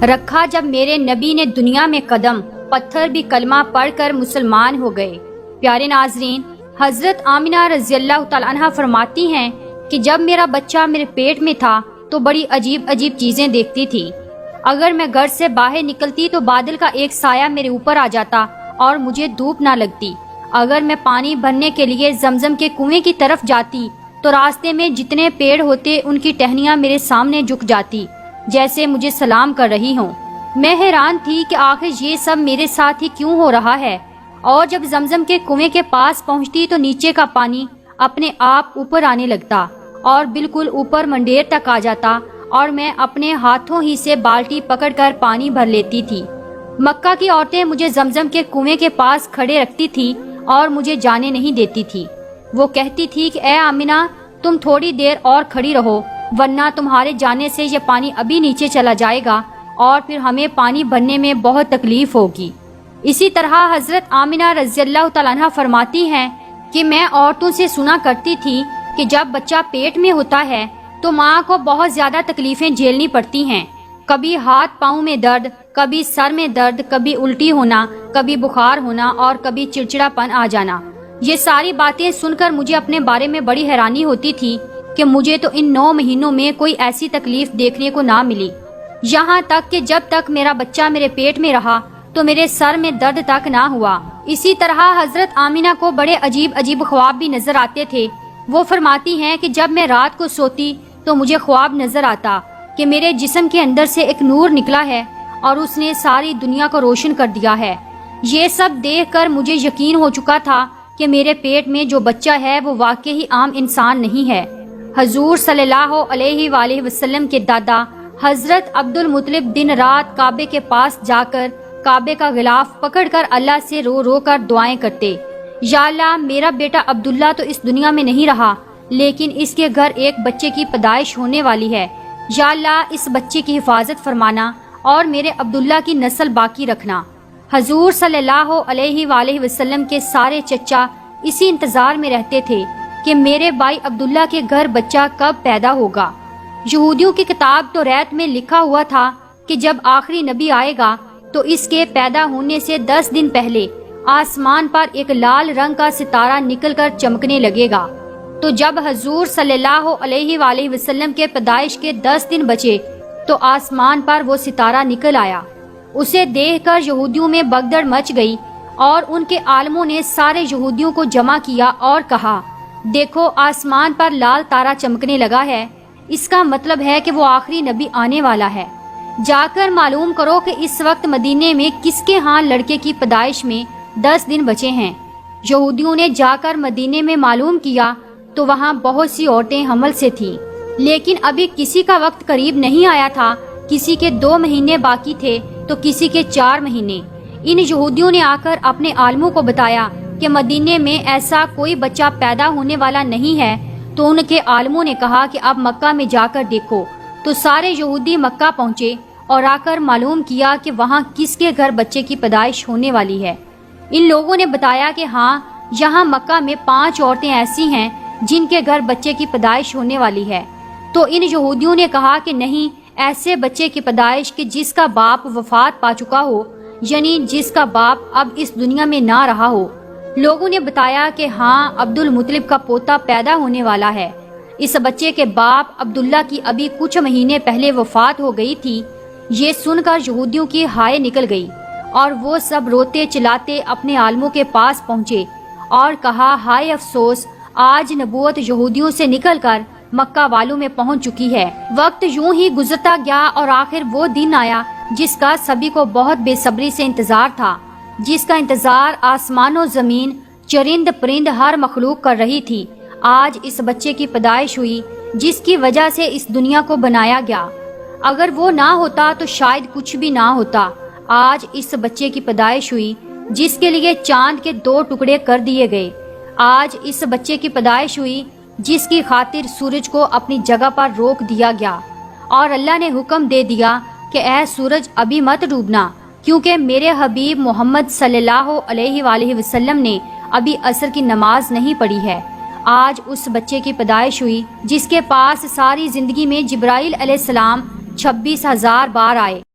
رکھا جب میرے نبی نے دنیا میں قدم، پتھر بھی کلمہ پڑھ کر مسلمان ہو گئے۔ پیارے ناظرین، حضرت آمنہ رضی اللہ تعالیٰ عنہ فرماتی ہیں کہ جب میرا بچہ میرے پیٹ میں تھا تو بڑی عجیب عجیب چیزیں دیکھتی تھی۔ اگر میں گھر سے باہر نکلتی تو بادل کا ایک سایہ میرے اوپر آ جاتا اور مجھے دھوپ نہ لگتی۔ اگر میں پانی بھرنے کے لیے زمزم کے کنویں کی طرف جاتی تو راستے میں جتنے پیڑ ہوتے ان کی ٹہنیاں میرے سامنے جھک جاتی جیسے مجھے سلام کر رہی ہوں۔ میں حیران تھی کہ آخر یہ سب میرے ساتھ ہی کیوں ہو رہا ہے، اور جب زمزم کے کنویں کے پاس پہنچتی تو نیچے کا پانی اپنے آپ اوپر آنے لگتا اور بالکل اوپر منڈیر تک آ جاتا اور میں اپنے ہاتھوں ہی سے بالٹی پکڑ کر پانی بھر لیتی تھی۔ مکہ کی عورتیں مجھے زمزم کے کنویں کے پاس کھڑے رکھتی تھی اور مجھے جانے نہیں دیتی تھی۔ وہ کہتی تھی کہ اے آمنہ، تم تھوڑی دیر اور کھڑی رہو، ورنہ تمہارے جانے سے یہ پانی ابھی نیچے چلا جائے گا اور پھر ہمیں پانی بھرنے میں بہت تکلیف ہوگی۔ اسی طرح حضرت آمنہ رضی اللہ تعالیٰ عنہ فرماتی ہیں کہ میں عورتوں سے سنا کرتی تھی کہ جب بچہ پیٹ میں ہوتا ہے تو ماں کو بہت زیادہ تکلیفیں جھیلنی پڑتی ہیں، کبھی ہاتھ پاؤں میں درد، کبھی سر میں درد، کبھی الٹی ہونا، کبھی بخار ہونا اور کبھی چڑچڑا پن آ جانا۔ یہ ساری باتیں سن کر مجھے اپنے بارے میں بڑی حیرانی ہوتی تھی کہ مجھے تو ان 9 مہینوں میں کوئی ایسی تکلیف دیکھنے کو نہ ملی، یہاں تک کہ جب تک میرا بچہ میرے پیٹ میں رہا تو میرے سر میں درد تک نہ ہوا۔ اسی طرح حضرت آمنہ کو بڑے عجیب عجیب خواب بھی نظر آتے تھے۔ وہ فرماتی ہیں کہ جب میں رات کو سوتی تو مجھے خواب نظر آتا کہ میرے جسم کے اندر سے ایک نور نکلا ہے اور اس نے ساری دنیا کو روشن کر دیا ہے۔ یہ سب دیکھ کر مجھے یقین ہو چکا تھا کہ میرے پیٹ میں جو بچہ ہے وہ واقعی عام انسان نہیں ہے۔ حضور صلی اللہ علیہ وآلہ وسلم کے دادا حضرت عبد المطلب دن رات کعبے کے پاس جا کر کعبے کا غلاف پکڑ کر اللہ سے رو رو کر دعائیں کرتے، یا اللہ میرا بیٹا عبداللہ تو اس دنیا میں نہیں رہا، لیکن اس کے گھر ایک بچے کی پیدائش ہونے والی ہے، یا اللہ اس بچے کی حفاظت فرمانا اور میرے عبداللہ کی نسل باقی رکھنا۔ حضور صلی اللہ علیہ وآلہ وسلم کے سارے چچا اسی انتظار میں رہتے تھے کہ میرے بھائی عبداللہ کے گھر بچہ کب پیدا ہوگا۔ یہودیوں کی کتاب توریت میں لکھا ہوا تھا کہ جب آخری نبی آئے گا تو اس کے پیدا ہونے سے 10 دن پہلے آسمان پر ایک لال رنگ کا ستارہ نکل کر چمکنے لگے گا۔ تو جب حضور صلی اللہ علیہ وآلہ وسلم کے پیدائش کے 10 دن بچے تو آسمان پر وہ ستارہ نکل آیا۔ اسے دیکھ کر یہودیوں میں بگدڑ مچ گئی اور ان کے عالموں نے سارے یہودیوں کو جمع کیا اور کہا، دیکھو آسمان پر لال تارا چمکنے لگا ہے، اس کا مطلب ہے کہ وہ آخری نبی آنے والا ہے۔ جا کر معلوم کرو کہ اس وقت مدینے میں کس کے ہاں لڑکے کی پیدائش میں 10 دن بچے ہیں۔ یہودیوں نے جا کر مدینے میں معلوم کیا تو وہاں بہت سی عورتیں حمل سے تھیں، لیکن ابھی کسی کا وقت قریب نہیں آیا تھا، کسی کے 2 مہینے باقی تھے تو کسی کے 4 مہینے۔ ان یہودیوں نے آ کر اپنے عالموں کو بتایا کہ مدینے میں ایسا کوئی بچہ پیدا ہونے والا نہیں ہے، تو ان کے عالموں نے کہا کہ اب مکہ میں جا کر دیکھو۔ تو سارے یہودی مکہ پہنچے اور آ کر معلوم کیا کہ وہاں کس کے گھر بچے کی پیدائش ہونے والی ہے۔ ان لوگوں نے بتایا کہ ہاں یہاں مکہ میں 5 عورتیں ایسی ہیں جن کے گھر بچے کی پیدائش ہونے والی ہے۔ تو ان یہودیوں نے کہا کہ نہیں، ایسے بچے کی پیدائش کہ جس کا باپ وفات پا چکا ہو، یعنی جس کا باپ اب اس دنیا میں نہ رہا ہو۔ لوگوں نے بتایا کہ ہاں عبد المطلب کا پوتا پیدا ہونے والا ہے۔ اس بچے کے باپ عبداللہ کی ابھی کچھ مہینے پہلے وفات ہو گئی تھی۔ یہ سن کر یہودیوں کی ہائے نکل گئی اور وہ سب روتے چلاتے اپنے عالموں کے پاس پہنچے اور کہا، ہائے افسوس، آج نبوت یہودیوں سے نکل کر مکہ والوں میں پہنچ چکی ہے۔ وقت یوں ہی گزرتا گیا اور آخر وہ دن آیا جس کا سبھی کو بہت بے صبری سے انتظار تھا، جس کا انتظار آسمان و زمین، چرند پرند ہر مخلوق کر رہی تھی۔ آج اس بچے کی پیدائش ہوئی جس کی وجہ سے اس دنیا کو بنایا گیا۔ اگر وہ نہ ہوتا تو شاید کچھ بھی نہ ہوتا۔ آج اس بچے کی پیدائش ہوئی جس کے لیے چاند کے 2 ٹکڑے کر دیے گئے۔ آج اس بچے کی پیدائش ہوئی جس کی خاطر سورج کو اپنی جگہ پر روک دیا گیا اور اللہ نے حکم دے دیا کہ اے سورج ابھی مت ڈوبنا، کیونکہ میرے حبیب محمد صلی اللہ علیہ وآلہ وسلم نے ابھی عصر کی نماز نہیں پڑھی ہے۔ آج اس بچے کی پیدائش ہوئی جس کے پاس ساری زندگی میں جبرائیل علیہ السلام 26,000 بار آئے۔